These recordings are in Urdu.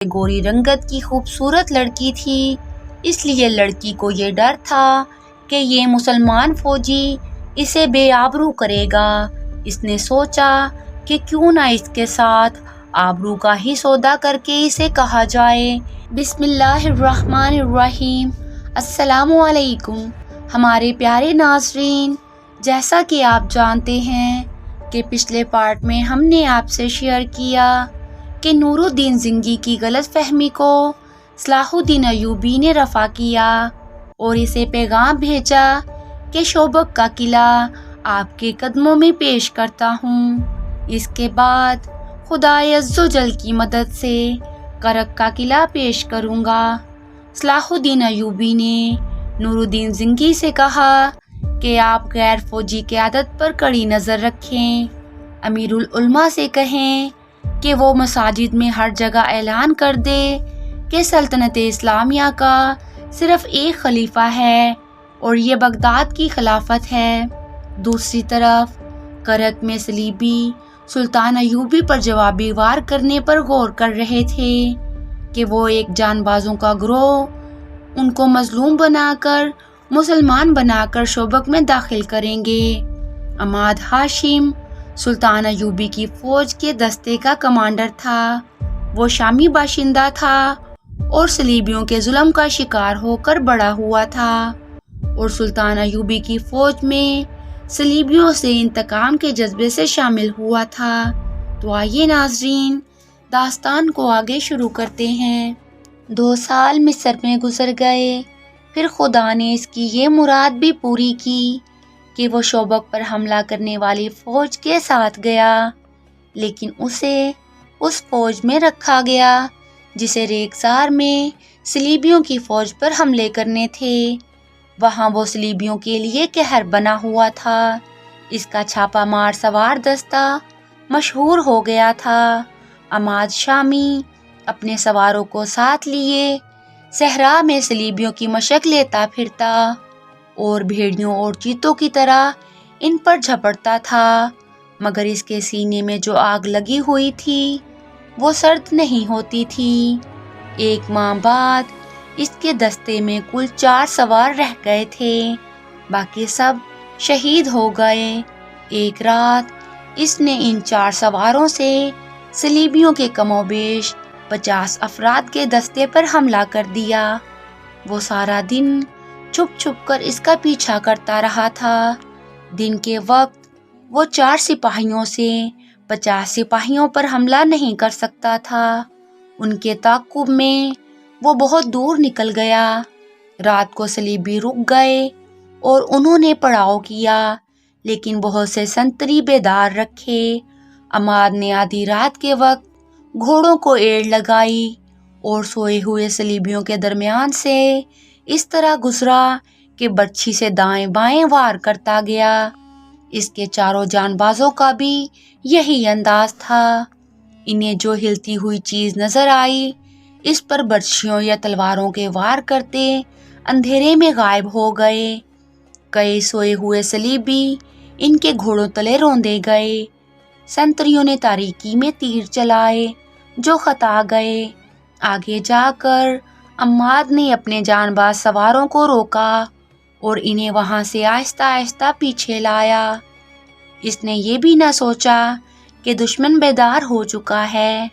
گوری رنگت کی خوبصورت لڑکی تھی، اس لیے لڑکی کو یہ ڈر تھا کہ یہ مسلمان فوجی اسے بے آبرو کرے گا۔ اس نے سوچا کہ کیوں نہ اس کے ساتھ آبرو کا ہی سودا کر کے اسے کہا جائے۔ بسم اللہ الرحمن الرحیم۔ السلام علیکم ہمارے پیارے ناظرین، جیسا کہ آپ جانتے ہیں کہ پچھلے پارٹ میں ہم نے آپ سے شیئر کیا کہ نور الدین زنگی کی غلط فہمی کو صلاح الدین ایوبی نے رفع کیا اور اسے پیغام بھیجا کہ شوبک کا قلعہ آپ کے قدموں میں پیش کرتا ہوں۔ اس کے بعد خدائے عز و جل کی مدد سے کرک کا قلعہ پیش کروں گا۔ صلاح الدین ایوبی نے نور الدین زنگی سے کہا کہ آپ غیر فوجی قیادت پر کڑی نظر رکھیں، امیر العلماء سے کہیں کہ وہ مساجد میں ہر جگہ اعلان کر دے کہ سلطنت اسلامیہ کا صرف ایک خلیفہ ہے اور یہ بغداد کی خلافت ہے۔ دوسری طرف کرک میں صلیبی سلطان ایوبی پر جوابی وار کرنے پر غور کر رہے تھے کہ وہ ایک جان بازوں کا گروہ ان کو مظلوم بنا کر مسلمان بنا کر شوبک میں داخل کریں گے۔ عماد ہاشم سلطان ایوبی کی فوج کے دستے کا کمانڈر تھا۔ وہ شامی باشندہ تھا اور صلیبیوں کے ظلم کا شکار ہو کر بڑا ہوا تھا اور سلطان ایوبی کی فوج میں صلیبیوں سے انتقام کے جذبے سے شامل ہوا تھا۔ تو آئیے ناظرین داستان کو آگے شروع کرتے ہیں۔ 2 سال مصر میں گزر گئے، پھر خدا نے اس کی یہ مراد بھی پوری کی کہ وہ شوبک پر حملہ کرنے والی فوج کے ساتھ گیا، لیکن اسے اس فوج میں رکھا گیا جسے ریگزار میں صلیبیوں کی فوج پر حملے کرنے تھے۔ وہاں وہ صلیبیوں کے لیے قہر بنا ہوا تھا۔ اس کا چھاپا مار سوار دستہ مشہور ہو گیا تھا۔ عماد شامی اپنے سواروں کو ساتھ لیے صحرا میں صلیبیوں کی مشق لیتا پھرتا اور بھیڑیوں اور چیتوں کی طرح ان پر جھپٹتا تھا، مگر اس کے سینے میں جو آگ لگی ہوئی تھی وہ سرد نہیں ہوتی تھی۔ 1 ماہ بعد اس کے دستے میں کل 4 سوار رہ گئے تھے، باقی سب شہید ہو گئے۔ ایک رات اس نے ان 4 سواروں سے صلیبیوں کے کم و بیش 50 افراد کے دستے پر حملہ کر دیا۔ وہ سارا دن چھپ چھپ کر اس کا پیچھا کرتا رہا تھا۔ دن کے وقت وہ 4 سپاہیوں سے 50 سپاہیوں پر حملہ نہیں کر سکتا تھا۔ ان کے تعاقب میں وہ بہت دور نکل گیا۔ رات کو صلیبی رک گئے اور انہوں نے پڑاؤ کیا، لیکن بہت سے سنتری بیدار رکھے۔ عماد نے آدھی رات کے وقت گھوڑوں کو ایڑ لگائی اور سوئے ہوئے صلیبیوں کے درمیان سے اس طرح گزرا کہ برچھی سے دائیں بائیں وار کرتا گیا۔ اس کے چاروں جان بازوں کا بھی یہی انداز تھا۔ انہیں جو ہلتی ہوئی چیز نظر آئی اس پر برچھیوں یا تلواروں کے وار کرتے اندھیرے میں غائب ہو گئے۔ کئی سوئے ہوئے صلیبی ان کے گھوڑوں تلے روندے گئے۔ سنتریوں نے تاریکی میں تیر چلائے جو خطا گئے۔ آگے جا کر عماد نے اپنے جان باز سواروں کو روکا اور انہیں وہاں سے آہستہ آہستہ پیچھے لایا۔ اس نے یہ بھی نہ سوچا کہ دشمن بیدار ہو چکا ہے۔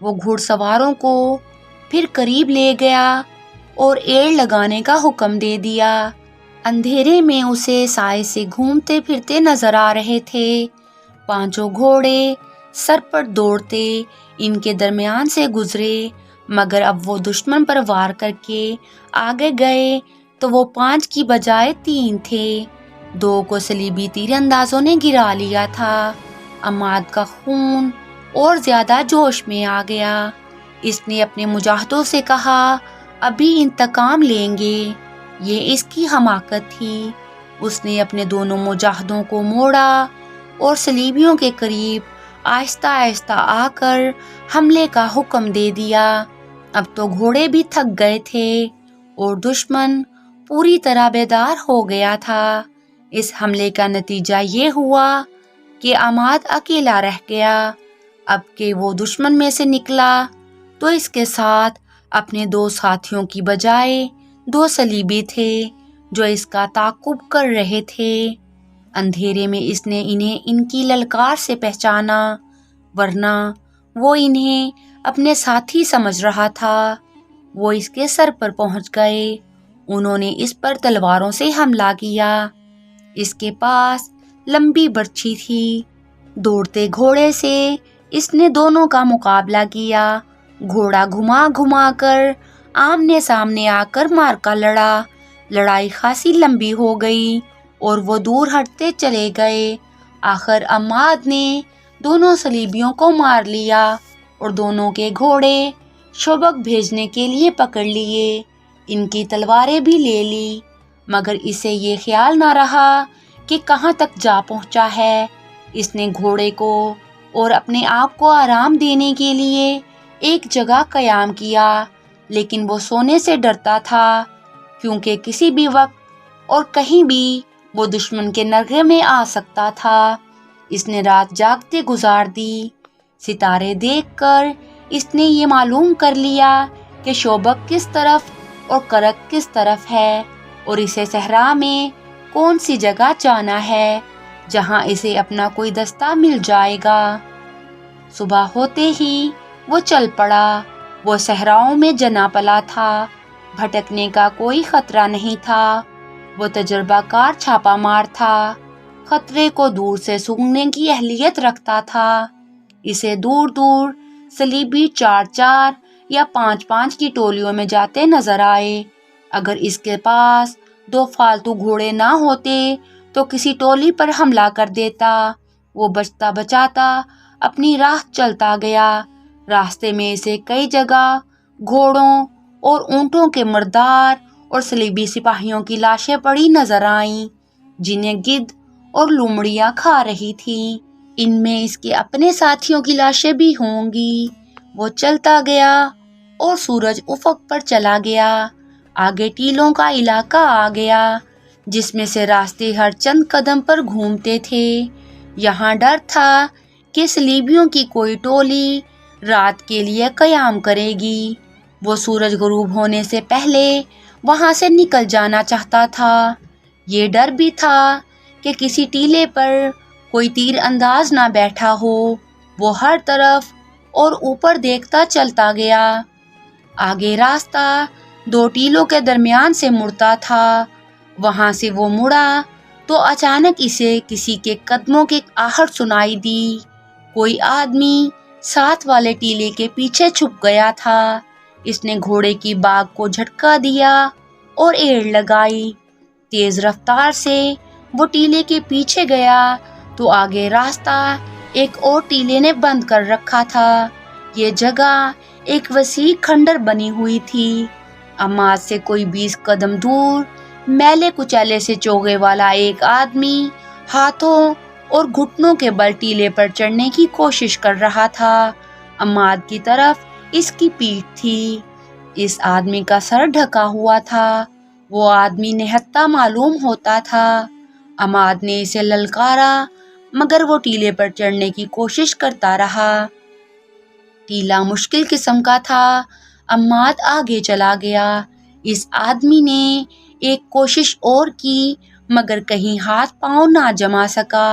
وہ گھوڑ سواروں کو پھر قریب لے گیا اور ایڑ لگانے کا حکم دے دیا۔ اندھیرے میں اسے سائے سے گھومتے پھرتے نظر آ رہے تھے۔ 5 گھوڑے سر پر دوڑتے ان کے درمیان سے گزرے، مگر اب وہ دشمن پر وار کر کے آگے گئے تو وہ 5 کی بجائے 3 تھے۔ 2 کو صلیبی تیر اندازوں نے گرا لیا تھا۔ عماد کا خون اور زیادہ جوش میں آ گیا۔ اس نے اپنے مجاہدوں سے کہا ابھی انتقام لیں گے۔ یہ اس کی حماقت تھی۔ اس نے اپنے دونوں مجاہدوں کو موڑا اور صلیبیوں کے قریب آہستہ آہستہ آ کر حملے کا حکم دے دیا۔ اب تو گھوڑے بھی تھک گئے تھے اور دشمن پوری طرح بیدار ہو گیا تھا۔ اس حملے کا نتیجہ یہ ہوا کہ عماد اکیلا رہ گیا۔ اب کہ وہ دشمن میں سے نکلا تو اس کے ساتھ اپنے 2 ساتھیوں کی بجائے 2 صلیبی تھے جو اس کا تعاقب کر رہے تھے۔ اندھیرے میں اس نے انہیں ان کی للکار سے پہچانا، ورنہ وہ انہیں اپنے ساتھی سمجھ رہا تھا۔ وہ اس کے سر پر پہنچ گئے۔ انہوں نے اس پر تلواروں سے حملہ کیا۔ اس کے پاس لمبی برچھی تھی۔ دوڑتے گھوڑے سے اس نے دونوں کا مقابلہ کیا۔ گھوڑا گھما گھما کر آمنے سامنے آ کر معرکہ لڑا۔ لڑائی خاصی لمبی ہو گئی اور وہ دور ہٹتے چلے گئے۔ آخر عماد نے دونوں صلیبیوں کو مار لیا اور دونوں کے گھوڑے شوبک بھیجنے کے لیے پکڑ لیے۔ ان کی تلواریں بھی لے لی، مگر اسے یہ خیال نہ رہا کہ کہاں تک جا پہنچا ہے۔ اس نے گھوڑے کو اور اپنے آپ کو آرام دینے کے لیے ایک جگہ قیام کیا، لیکن وہ سونے سے ڈرتا تھا کیونکہ کسی بھی وقت اور کہیں بھی وہ دشمن کے نرغے میں آ سکتا تھا۔ اس نے رات جاگتے گزار دی۔ ستارے دیکھ کر اس نے یہ معلوم کر لیا کہ شوبک کس طرف اور کرک کس طرف ہے اور اسے صحرا میں کون سی جگہ جانا ہے جہاں اسے اپنا کوئی دستہ مل جائے گا۔ صبح ہوتے ہی وہ چل پڑا۔ وہ صحراؤں میں جنا پلا تھا، بھٹکنے کا کوئی خطرہ نہیں تھا۔ وہ تجربہ کار چھاپا مار تھا، خطرے کو دور سے سونگھنے کی اہلیت رکھتا تھا۔ اسے دور دور صلیبی 4 یا 5 کی ٹولیوں میں جاتے نظر آئے۔ اگر اس کے پاس 2 فالتو گھوڑے نہ ہوتے تو کسی ٹولی پر حملہ کر دیتا۔ وہ بچتا بچاتا اپنی راہ چلتا گیا۔ راستے میں اسے کئی جگہ گھوڑوں اور اونٹوں کے مردار اور صلیبی سپاہیوں کی لاشیں پڑی نظر آئیں، جنہیں گدھ اور لومڑیاں کھا رہی تھیں۔ ان میں اس کے اپنے ساتھیوں کی لاشیں بھی ہوں گی۔ وہ چلتا گیا اور سورج افق پر چلا گیا۔ آگے ٹیلوں کا علاقہ آ گیا جس میں سے راستے ہر چند قدم پر گھومتے تھے۔ یہاں ڈر تھا کہ صلیبیوں کی کوئی ٹولی رات کے لیے قیام کرے گی۔ وہ سورج غروب ہونے سے پہلے وہاں سے نکل جانا چاہتا تھا۔ یہ ڈر بھی تھا کہ کسی ٹیلے پر کوئی تیر انداز نہ بیٹھا ہو۔ وہ ہر طرف اور اوپر دیکھتا چلتا گیا۔ آگے راستہ 2 ٹیلوں کے درمیان سے مڑتا تھا۔ وہاں سے وہ مڑا تو اچانک اسے کسی کے قدموں کی آہٹ سنائی دی۔ کوئی آدمی ساتھ والے ٹیلے کے پیچھے چھپ گیا تھا۔ اس نے گھوڑے کی باگ کو جھٹکا دیا اور ایڑ لگائی۔ تیز رفتار سے وہ ٹیلے کے پیچھے گیا تو آگے راستہ ایک اور ٹیلے نے بند کر رکھا تھا۔ یہ جگہ ایک وسیع کھنڈر بنی ہوئی تھی۔ عماد سے کوئی 20 قدم دور میلے کچیلے سے چوغے والا ایک آدمی ہاتھوں اور گھٹنوں کے بل ٹیلے پر چڑھنے کی کوشش کر رہا تھا۔ عماد کی طرف اس کی پیٹھ تھی۔ اس آدمی کا سر ڈھکا ہوا تھا۔ وہ آدمی نہتہ معلوم ہوتا تھا۔ عماد نے اسے للکارا مگر وہ ٹیلے پر چڑھنے کی کوشش کرتا رہا۔ ٹیلا مشکل قسم کا تھا۔ عماد آگے چلا گیا۔ اس آدمی نے ایک کوشش اور کی مگر کہیں ہاتھ پاؤں نہ جما سکا۔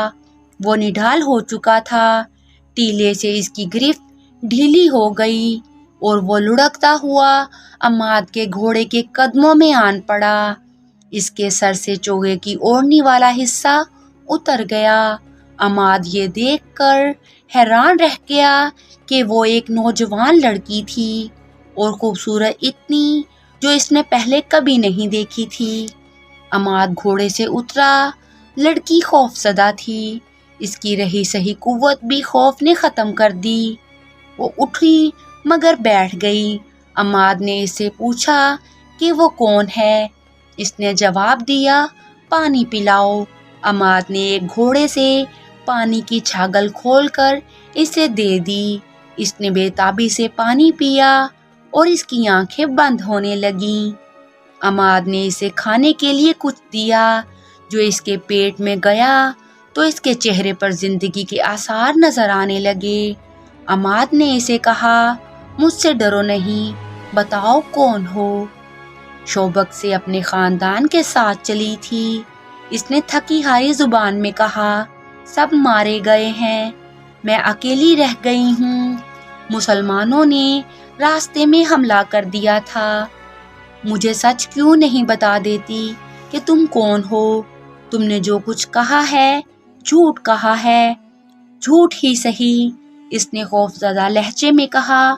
وہ نڈھال ہو چکا تھا۔ ٹیلے سے اس کی گرفت ڈھیلی ہو گئی اور وہ لڑکتا ہوا عماد کے گھوڑے کے قدموں میں آن پڑا۔ اس کے سر سے چوغے کی اوڑھنی والا حصہ اتر گیا۔ عماد یہ دیکھ کر حیران رہ گیا کہ وہ ایک نوجوان لڑکی تھی اور خوبصورت اتنی جو اس نے پہلے کبھی نہیں دیکھی تھی۔ عماد گھوڑے سے اترا۔ لڑکی خوف زدہ تھی۔ اس کی رہی سہی قوت بھی خوف نے ختم کر دی۔ وہ اٹھی مگر بیٹھ گئی۔ عماد نے اس سے پوچھا کہ وہ کون ہے۔ اس نے جواب دیا، پانی پلاؤ۔ عماد نے ایک گھوڑے سے پانی کی چھاگل کھول کر اسے دے دی۔ اس نے بے تابی سے پانی پیا اور اس کی آنکھیں بند ہونے لگیں۔ عماد نے اسے کھانے کے لیے کچھ دیا۔ جو اس کے پیٹ میں گیا تو اس کے چہرے پر زندگی کے آثار نظر آنے لگے۔ عماد نے اسے کہا، مجھ سے ڈرو نہیں، بتاؤ کون ہو؟ شوبک سے اپنے خاندان کے ساتھ چلی تھی۔ اس نے تھکی ہاری زبان میں کہا، سب مارے گئے ہیں، میں اکیلی رہ گئی ہوں۔ مسلمانوں نے راستے میں حملہ کر دیا تھا۔ مجھے سچ کیوں نہیں بتا دیتی کہ تم کون ہو؟ تم نے جو کچھ کہا ہے جھوٹ کہا ہے، جھوٹ ہی سہی۔ اس نے خوفزدہ لہجے میں کہا،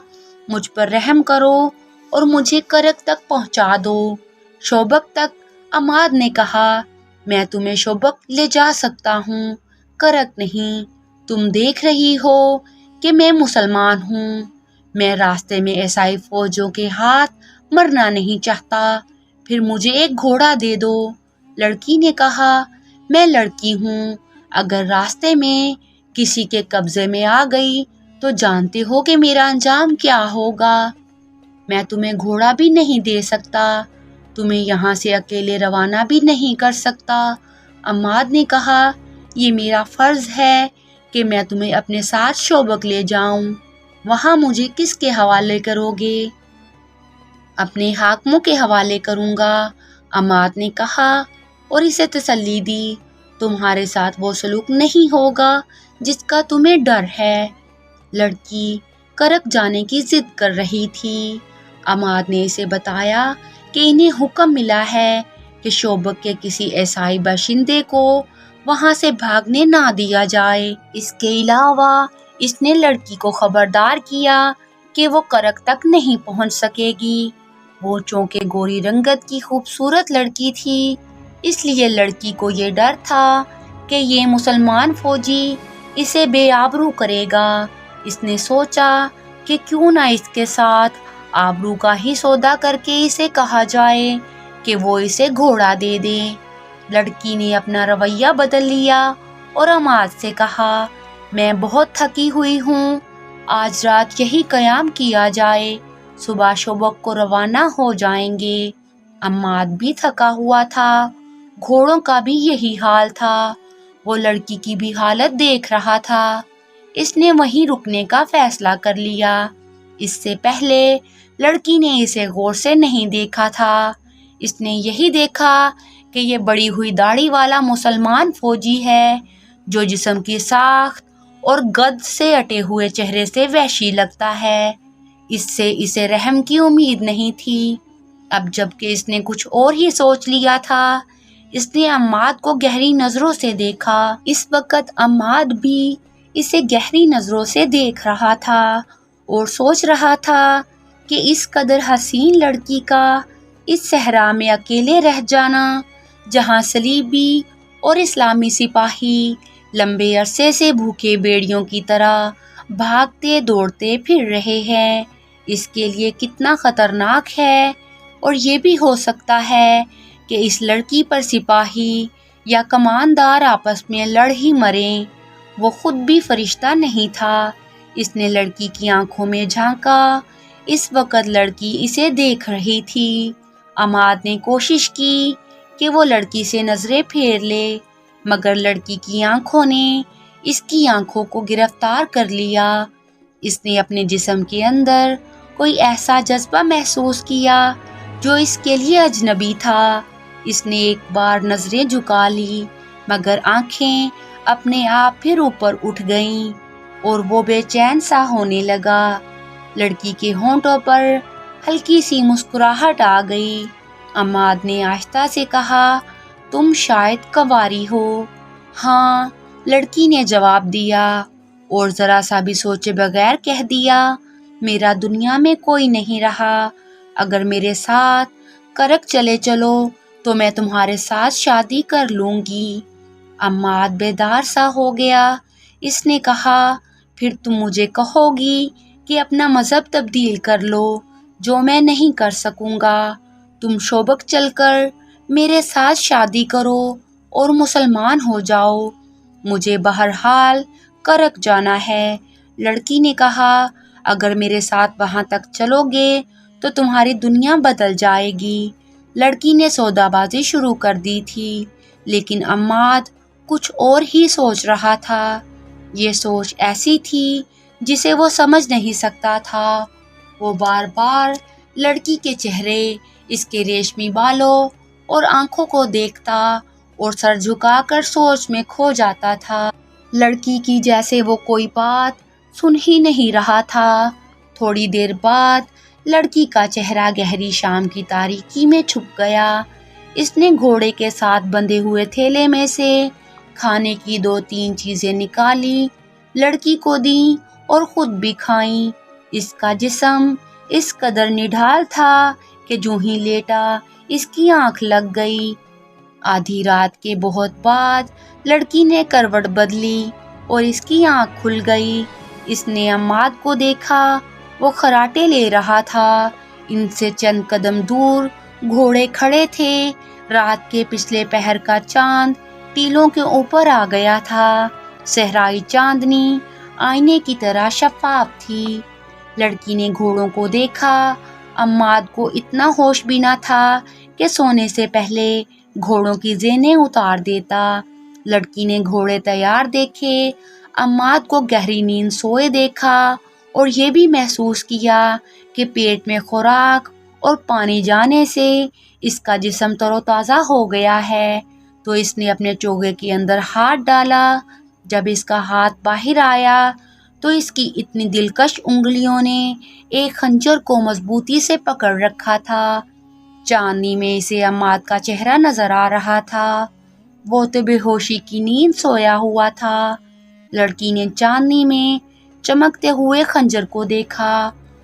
مجھ پر رحم کرو اور مجھے کرک تک پہنچا دو۔ شوبک تک عماد نے کہا، میں تمہیں شوبک لے جا سکتا ہوں، کرک نہیں۔ تم دیکھ رہی ہو کہ میں مسلمان ہوں، میں راستے میں عیسائی فوجوں کے ہاتھ مرنا نہیں چاہتا، پھر مجھے ایک گھوڑا دے دو۔ لڑکی نے کہا، میں لڑکی ہوں، اگر راستے میں کسی کے قبضے میں آ گئی تو جانتے ہو کہ میرا انجام کیا ہوگا۔ میں تمہیں گھوڑا بھی نہیں دے سکتا، تمہیں یہاں سے اکیلے روانہ بھی نہیں کر سکتا۔ عماد نے کہا، یہ میرا فرض ہے کہ میں تمہیں اپنے ساتھ شوبک لے جاؤں، وہاں مجھے کس کے حوالے کرو گے؟ اپنے حاکموں کے حوالے کروں گا، عماد نے کہا اور اسے تسلی دی، تمہارے ساتھ وہ سلوک نہیں ہوگا جس کا تمہیں ڈر ہے۔ لڑکی کرک جانے کی ضد کر رہی تھی۔ عماد نے اسے بتایا کہ انہیں حکم ملا ہے کہ شوبک کے کسی عیسائی باشندے کو وہاں سے بھاگنے نہ دیا جائے۔ اس کے علاوہ اس نے لڑکی کو خبردار کیا کہ وہ کرک تک نہیں پہنچ سکے گی۔ وہ چونکہ گوری رنگت کی خوبصورت لڑکی تھی، اس لیے لڑکی کو یہ ڈر تھا کہ یہ مسلمان فوجی اسے بے آبرو کرے گا۔ اس نے سوچا کہ کیوں نہ اس کے ساتھ آبرو کا ہی سودا کر کے اسے کہا جائے کہ وہ اسے گھوڑا دے دے۔ لڑکی نے اپنا رویہ بدل لیا اور عماد سے کہا، میں بہت تھکی ہوئی ہوں، آج رات یہی قیام کیا جائے، صبح شوبک کو روانہ ہو جائیں گے۔ عماد بھی تھکا ہوا تھا، گھوڑوں کا بھی یہی حال تھا، وہ لڑکی کی بھی حالت دیکھ رہا تھا۔ اس نے وہیں رکنے کا فیصلہ کر لیا۔ اس سے پہلے لڑکی نے اسے غور سے نہیں دیکھا تھا۔ اس نے یہی دیکھا کہ یہ بڑی ہوئی داڑھی والا مسلمان فوجی ہے جو جسم کی ساخت اور گد سے اٹے ہوئے چہرے سے وحشی لگتا ہے۔ اس سے اسے رحم کی امید نہیں تھی۔ اب جب کہ اس نے کچھ اور ہی سوچ لیا تھا، اس نے عماد کو گہری نظروں سے دیکھا۔ اس وقت عماد بھی اسے گہری نظروں سے دیکھ رہا تھا اور سوچ رہا تھا کہ اس قدر حسین لڑکی کا اس صحرا میں اکیلے رہ جانا، جہاں صلیبی اور اسلامی سپاہی لمبے عرصے سے بھوکے بیڑیوں کی طرح بھاگتے دوڑتے پھر رہے ہیں، اس کے لیے کتنا خطرناک ہے۔ اور یہ بھی ہو سکتا ہے کہ اس لڑکی پر سپاہی یا کماندار آپس میں لڑ ہی مریں، وہ خود بھی فرشتہ نہیں تھا۔ اس نے لڑکی کی آنکھوں میں جھانکا، اس وقت لڑکی اسے دیکھ رہی تھی۔ عماد نے کوشش کی کہ وہ لڑکی سے نظریں پھیر لے، مگر لڑکی کی آنکھوں نے اس کی آنکھوں کو گرفتار کر لیا۔ اس نے اپنے جسم کے اندر کوئی ایسا جذبہ محسوس کیا جو اس کے لیے اجنبی تھا۔ اس نے ایک بار نظریں جھکا لی، مگر آنکھیں اپنے آپ پھر اوپر اٹھ گئیں اور وہ بے چین سا ہونے لگا۔ لڑکی کے ہونٹوں پر ہلکی سی مسکراہٹ آ گئی۔ عماد نے آہستہ سے کہا، تم شاید کنواری ہو؟ ہاں، لڑکی نے جواب دیا اور ذرا سا بھی سوچے بغیر کہہ دیا، میرا دنیا میں کوئی نہیں رہا، اگر میرے ساتھ کرک چلے چلو تو میں تمہارے ساتھ شادی کر لوں گی۔ عماد بیدار سا ہو گیا۔ اس نے کہا، پھر تم مجھے کہو گی کہ اپنا مذہب تبدیل کر لو، جو میں نہیں کر سکوں گا۔ تم شوبک چل کر میرے ساتھ شادی کرو اور مسلمان ہو جاؤ، مجھے بہرحال کرک جانا ہے۔ لڑکی نے کہا، اگر میرے ساتھ وہاں تک چلو گے تو تمہاری دنیا بدل جائے گی۔ لڑکی نے سودا بازی شروع کر دی تھی، لیکن عماد کچھ اور ہی سوچ رہا تھا۔ یہ سوچ ایسی تھی جسے وہ سمجھ نہیں سکتا تھا۔ وہ بار بار لڑکی کے چہرے، اس کے ریشمی بالوں اور آنکھوں کو دیکھتا اور سر جھکا کر سوچ میں کھو جاتا تھا، لڑکی کی جیسے وہ کوئی بات سن ہی نہیں رہا تھا۔ تھوڑی دیر بعد لڑکی کا چہرہ گہری شام کی تاریکی میں چھپ گیا۔ اس نے گھوڑے کے ساتھ بندھے ہوئے تھیلے میں سے کھانے کی 2-3 چیزیں نکالی، لڑکی کو دیں اور خود بھی کھائیں۔ اس کا جسم اس قدر نڈھال تھا کہ جوں ہی لیٹا اس کی آنکھ لگ گئی۔ آدھی رات کے بہت بعد لڑکی نے کروٹ بدلی اور اس کی آنکھ کھل گئی۔ اس نے عماد کو دیکھا، وہ خراٹے لے رہا تھا۔ ان سے چند قدم دور گھوڑے کھڑے تھے۔ رات کے پچھلے پہر کا چاند ٹیلوں کے اوپر آ گیا تھا۔ صحرائی چاندنی آئینے کی طرح شفاف تھی۔ لڑکی نے گھوڑوں کو دیکھا۔ عماد کو اتنا ہوش بھی نہ تھا کہ سونے سے پہلے گھوڑوں کی زینیں اتار دیتا۔ لڑکی نے گھوڑے تیار دیکھے، عماد کو گہری نیند سوئے دیکھا اور یہ بھی محسوس کیا کہ پیٹ میں خوراک اور پانی جانے سے اس کا جسم تر و تازہ ہو گیا ہے۔ تو اس نے اپنے چوغے کے اندر ہاتھ ڈالا۔ جب اس کا ہاتھ باہر آیا تو اس کی اتنی دلکش انگلیوں نے ایک خنجر کو مضبوطی سے پکڑ رکھا تھا۔ چاندنی میں اسے عماد کا چہرہ نظر آ رہا تھا۔ وہ تو بے ہوشی کی نیند سویا ہوا تھا۔ لڑکی نے چاندنی میں چمکتے ہوئے خنجر کو دیکھا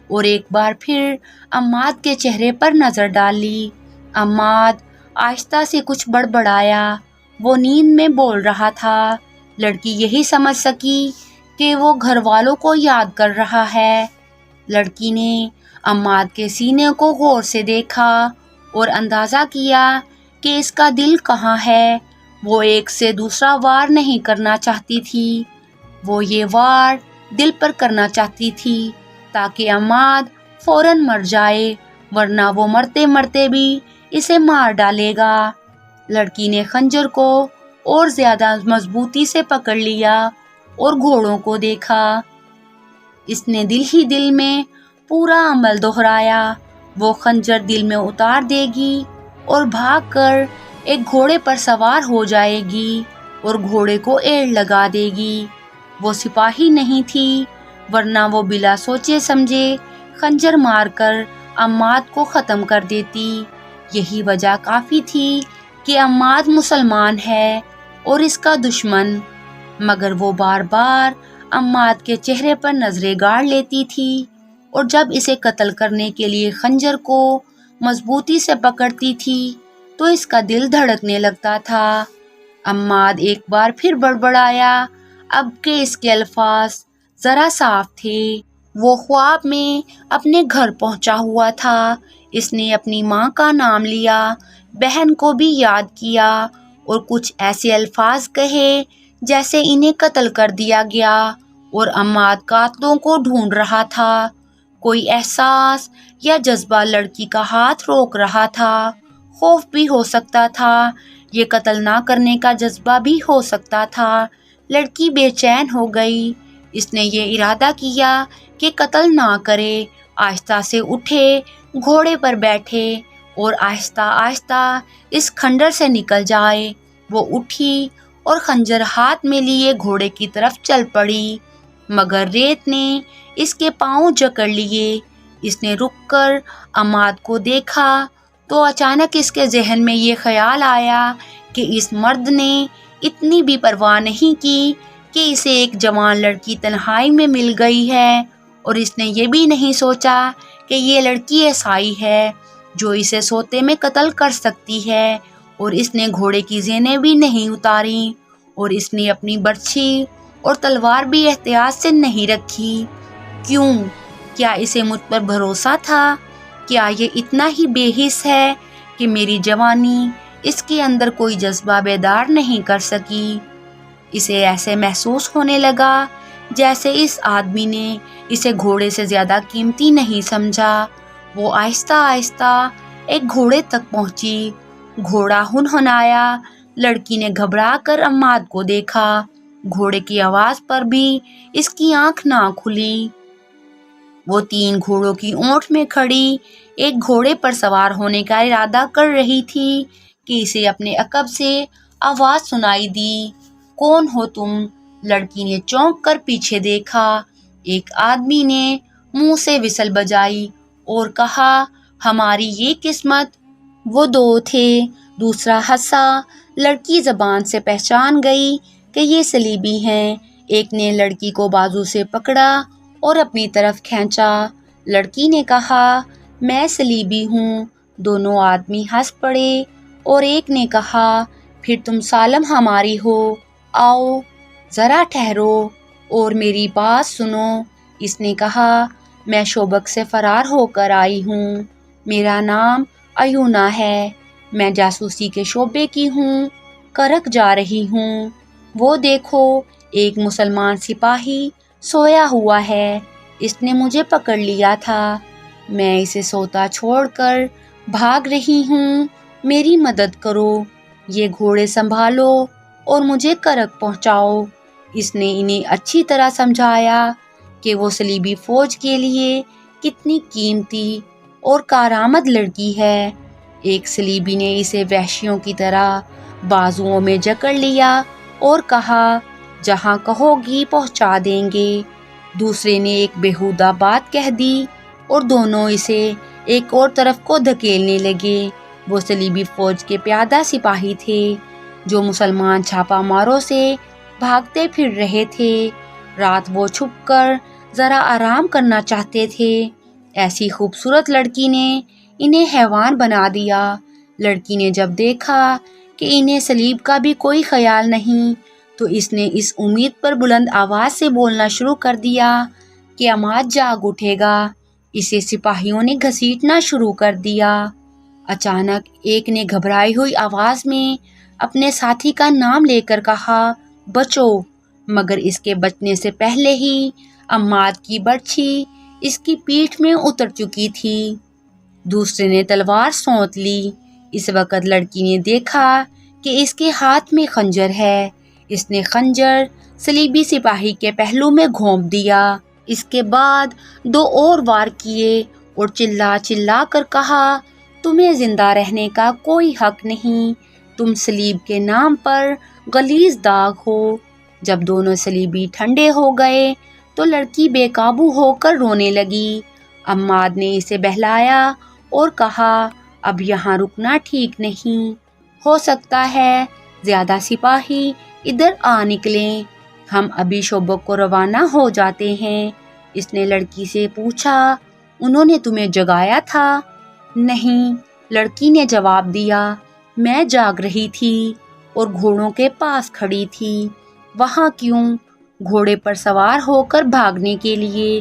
اور ایک بار پھر عماد کے چہرے پر نظر ڈالی۔ عماد آہستہ سے کچھ بڑبڑایا۔ وہ نیند میں بول رہا تھا۔ لڑکی یہی سمجھ سکی کہ وہ گھر والوں کو یاد کر رہا ہے۔ لڑکی نے عماد کے سینے کو غور سے دیکھا اور اندازہ کیا کہ اس کا دل کہاں ہے۔ وہ ایک سے دوسرا وار نہیں کرنا چاہتی تھی، وہ یہ وار دل پر کرنا چاہتی تھی تاکہ عماد فوراً مر جائے، ورنہ وہ مرتے مرتے بھی اسے مار ڈالے گا۔ لڑکی نے خنجر کو اور زیادہ مضبوطی سے پکڑ لیا اور گھوڑوں کو دیکھا۔ اس نے دل ہی دل میں پورا عمل دہرایا۔ وہ خنجر دل میں اتار دے گی اور بھاگ کر ایک گھوڑے پر سوار ہو جائے گی اور گھوڑے کو ایڑ لگا دے گی۔ وہ سپاہی نہیں تھی، ورنہ وہ بلا سوچے سمجھے خنجر مار کر عماد کو ختم کر دیتی۔ یہی وجہ کافی تھی کہ عماد مسلمان ہے اور اس کا دشمن، مگر وہ بار بار عماد کے چہرے پر نظریں گاڑ لیتی تھی اور جب اسے قتل کرنے کے لیے خنجر کو مضبوطی سے پکڑتی تھی تو اس کا دل دھڑکنے لگتا تھا۔ عماد ایک بار پھر بڑبڑایا، اب کہ اس کے الفاظ ذرا صاف تھے۔ وہ خواب میں اپنے گھر پہنچا ہوا تھا۔ اس نے اپنی ماں کا نام لیا، بہن کو بھی یاد کیا اور کچھ ایسے الفاظ کہے جیسے انہیں قتل کر دیا گیا اور عماد قاتلوں کو ڈھونڈ رہا تھا۔ کوئی احساس یا جذبہ لڑکی کا ہاتھ روک رہا تھا۔ خوف بھی ہو سکتا تھا، یہ قتل نہ کرنے کا جذبہ بھی ہو سکتا تھا۔ لڑکی بے چین ہو گئی۔ اس نے یہ ارادہ کیا کہ قتل نہ کرے، آہستہ سے اٹھے، گھوڑے پر بیٹھے اور آہستہ آہستہ اس کھنڈر سے نکل جائے۔ وہ اٹھی اور خنجر ہاتھ میں لیے گھوڑے کی طرف چل پڑی، مگر ریت نے اس کے پاؤں جکڑ لیے۔ اس نے رک کر عماد کو دیکھا تو اچانک اس کے ذہن میں یہ خیال آیا کہ اس مرد نے اتنی بھی پرواہ نہیں کی کہ اسے ایک جوان لڑکی تنہائی میں مل گئی ہے، اور اس نے یہ بھی نہیں سوچا کہ یہ لڑکی عیسائی ہے جو اسے سوتے میں قتل کر سکتی ہے، اور اس نے گھوڑے کی زینیں بھی نہیں اتاریں، اور اس نے اپنی برچھی اور تلوار بھی احتیاط سے نہیں رکھی۔ کیوں؟ کیا اسے مجھ پر بھروسہ تھا؟ کیا یہ اتنا ہی بے حس ہے کہ میری جوانی اس کے اندر کوئی جذبہ بیدار نہیں کر سکی؟ اسے ایسے محسوس ہونے لگا جیسے اس آدمی نے اسے گھوڑے سے زیادہ قیمتی نہیں سمجھا۔ وہ آہستہ آہستہ ایک گھوڑے تک پہنچی۔ گھوڑا ہنہنایا۔ لڑکی نے گھبرا کر عماد کو دیکھا۔ گھوڑے کی آواز پر بھی اس کی آنکھ نہ کھلی۔ وہ 3 گھوڑوں کی اونٹ میں کھڑی ایک گھوڑے پر سوار ہونے کا ارادہ کر رہی تھی کہ اسے اپنے عقب سے آواز سنائی دی، کون ہو تم؟ لڑکی نے چونک کر پیچھے دیکھا۔ ایک آدمی نے منہ سے وسل بجائی اور کہا، ہماری یہ قسمت۔ وہ 2 تھے، دوسرا ہنسا۔ لڑکی زبان سے پہچان گئی کہ یہ صلیبی ہیں۔ ایک نے لڑکی کو بازو سے پکڑا اور اپنی طرف کھینچا۔ لڑکی نے کہا، میں صلیبی ہوں۔ دونوں آدمی ہنس پڑے اور ایک نے کہا، پھر تم سالم ہماری ہو۔ آؤ ذرا ٹھہرو اور میری بات سنو۔ اس نے کہا، میں شوبک سے فرار ہو کر آئی ہوں۔ میرا نام ایونا ہے۔ میں جاسوسی کے شعبے کی ہوں، کرک جا رہی ہوں۔ وہ دیکھو، ایک مسلمان سپاہی سویا ہوا ہے۔ اس نے مجھے پکڑ لیا تھا۔ میں اسے سوتا چھوڑ کر بھاگ رہی ہوں۔ میری مدد کرو، یہ گھوڑے سنبھالو اور مجھے کرک پہنچاؤ۔ اس نے انہیں اچھی طرح سمجھایا کہ وہ صلیبی فوج کے لیے کتنی قیمتی اور کارآمد لڑکی ہے۔ ایک صلیبی نے اسے وحشیوں کی طرح بازوؤں میں جکڑ لیا اور کہا، جہاں کہو گی پہنچا دیں گے۔ دوسرے نے ایک بیہودہ بات کہہ دی اور دونوں اسے ایک اور طرف کو دھکیلنے لگے۔ وہ صلیبی فوج کے پیادہ سپاہی تھے جو مسلمان چھاپا ماروں سے بھاگتے پھر رہے تھے۔ رات وہ چھپ کر ذرا آرام کرنا چاہتے تھے۔ ایسی خوبصورت لڑکی نے انہیں حیوان بنا دیا۔ لڑکی نے جب دیکھا کہ انہیں صلیب کا بھی کوئی خیال نہیں تو اس نے اس امید پر بلند آواز سے بولنا شروع کر دیا کہ عماد جاگ اٹھے گا۔ اسے سپاہیوں نے گھسیٹنا شروع کر دیا۔ اچانک ایک نے گھبرائی ہوئی آواز میں اپنے ساتھی کا نام لے کر کہا، بچو، مگر اس کے بچنے سے پہلے ہی عماد کی برچھی اس کی پیٹھ میں اتر چکی تھی۔ دوسرے نے تلوار سونت لی۔ اس وقت لڑکی نے دیکھا کہ اس کے ہاتھ میں خنجر ہے۔ اس نے خنجر صلیبی سپاہی کے پہلو میں گھونپ دیا۔ اس کے بعد 2 اور وار کیے اور چلا چلا کر کہا، تمہیں زندہ رہنے کا کوئی حق نہیں۔ تم صلیب کے نام پر غلیظ داغ ہو۔ جب دونوں صلیبی ٹھنڈے ہو گئے تو لڑکی بے قابو ہو کر رونے لگی۔ عماد نے اسے بہلایا اور کہا، اب یہاں رکنا ٹھیک نہیں۔ ہو سکتا ہے زیادہ سپاہی ادھر آ نکلیں۔ ہم ابھی شوبک کو روانہ ہو جاتے ہیں۔ اس نے لڑکی سے پوچھا، انہوں نے تمہیں جگایا تھا؟ نہیں، لڑکی نے جواب دیا، میں جاگ رہی تھی اور گھوڑوں کے پاس کھڑی تھی۔ وہاں کیوں؟ گھوڑے پر سوار ہو کر بھاگنے کے لیے۔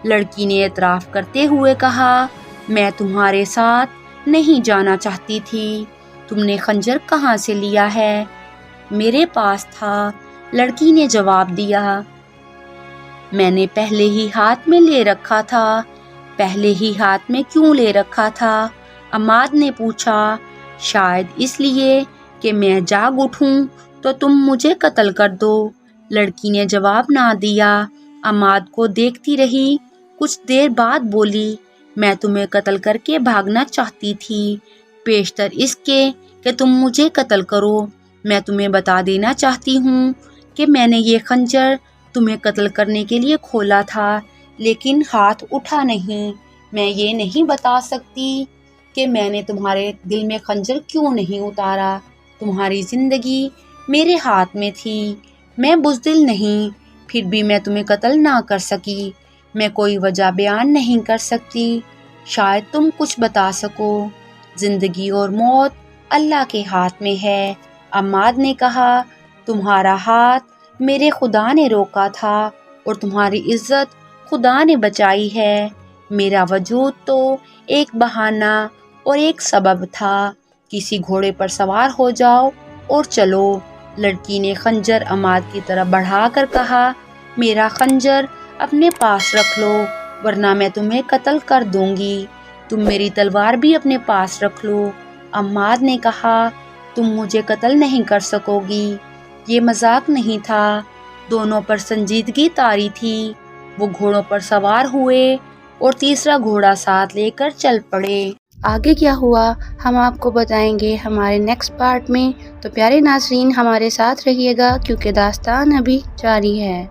لڑکی نے اعتراف کرتے ہوئے کہا، میں تمہارے ساتھ نہیں جانا چاہتی تھی۔ تم نے خنجر کہاں سے لیا ہے؟ میرے پاس تھا، لڑکی نے جواب دیا۔ میں نے پہلے ہی ہاتھ میں لے رکھا تھا۔ پہلے ہی ہاتھ میں کیوں لے رکھا تھا؟ عماد نے پوچھا۔ شاید اس لیے کہ میں جاگ اٹھوں تو تم مجھے قتل کر دو، لڑکی نے جواب نہ دیا۔ عماد کو دیکھتی رہی، کچھ دیر بعد بولی، میں تمہیں قتل کر کے بھاگنا چاہتی تھی، پیشتر اس کے کہ تم مجھے قتل کرو۔ میں تمہیں بتا دینا چاہتی ہوں کہ میں نے یہ خنجر تمہیں قتل کرنے کے لیے کھولا تھا، لیکن ہاتھ اٹھا نہیں۔ میں یہ نہیں بتا سکتی کہ میں نے تمہارے دل میں خنجر کیوں نہیں اتارا۔ تمہاری زندگی میرے ہاتھ میں تھی۔ میں بزدل نہیں، پھر بھی میں تمہیں قتل نہ کر سکی۔ میں کوئی وجہ بیان نہیں کر سکتی، شاید تم کچھ بتا سکو۔ زندگی اور موت اللہ کے ہاتھ میں ہے، عماد نے کہا۔ تمہارا ہاتھ میرے خدا نے روکا تھا اور تمہاری عزت خدا نے بچائی ہے۔ میرا وجود تو ایک بہانہ اور ایک سبب تھا۔ کسی گھوڑے پر سوار ہو جاؤ اور چلو۔ لڑکی نے خنجر عماد کی طرف بڑھا کر کہا، میرا خنجر اپنے پاس رکھ لو ورنہ میں تمہیں قتل کر دوں گی۔ تم میری تلوار بھی اپنے پاس رکھ لو۔ عماد نے کہا، تم مجھے قتل نہیں کر سکو گی۔ یہ مذاق نہیں تھا، دونوں پر سنجیدگی طاری تھی۔ وہ گھوڑوں پر سوار ہوئے اور تیسرا گھوڑا ساتھ لے کر چل پڑے۔ آگے کیا ہوا ہم آپ کو بتائیں گے ہمارے نیکسٹ پارٹ میں، تو پیارے ناظرین ہمارے ساتھ رہیے گا کیونکہ داستان ابھی جاری ہے۔